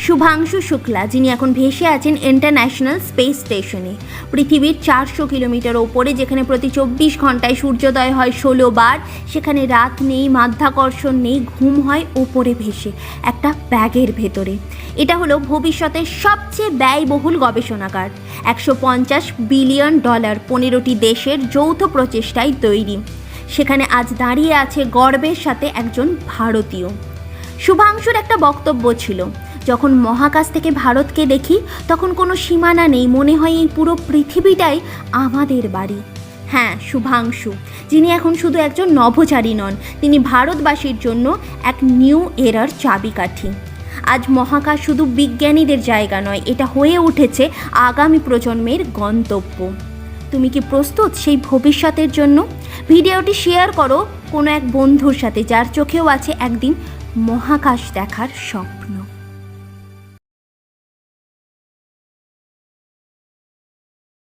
শুভাংশু শুক্লা, যিনি এখন ভেসে আছেন ইন্টারন্যাশনাল স্পেস স্টেশনে, পৃথিবীর 400 কিলোমিটার ওপরে, যেখানে প্রতি 24 ঘন্টায় সূর্যোদয় হয় 16 বার, সেখানে রাত নেই, মাধ্যাকর্ষণ নেই, ঘুম হয় ওপরে ভেসে একটা ব্যাগের ভেতরে। এটা হলো ভবিষ্যতের সবচেয়ে ব্যয়বহুল গবেষণাগার। $150 বিলিয়ন 15টি দেশের যৌথ প্রচেষ্টায় তৈরি। সেখানে আজ দাঁড়িয়ে আছে গর্বের সাথে একজন ভারতীয়। শুভাংশুর একটা বক্তব্য ছিল, যখন মহাকাশ থেকে ভারতকে দেখি তখন কোনো সীমানা নেই, মনে হয় এই পুরো পৃথিবীটাই আমাদের বাড়ি। হ্যাঁ, শুভাংশু, যিনি এখন শুধু একজন নভোচারী নন, তিনি ভারতবাসীর জন্য এক নিউ এরার চাবিকাঠি। আজ মহাকাশ শুধু বিজ্ঞানীদের জায়গা নয়, এটা হয়ে উঠেছে আগামী প্রজন্মের গন্তব্য। তুমি কি প্রস্তুত সেই ভবিষ্যতের জন্য? ভিডিওটি শেয়ার করো কোনো এক বন্ধুর সাথে, যার চোখেও আছে একদিন মহাকাশ দেখার স্বপ্ন।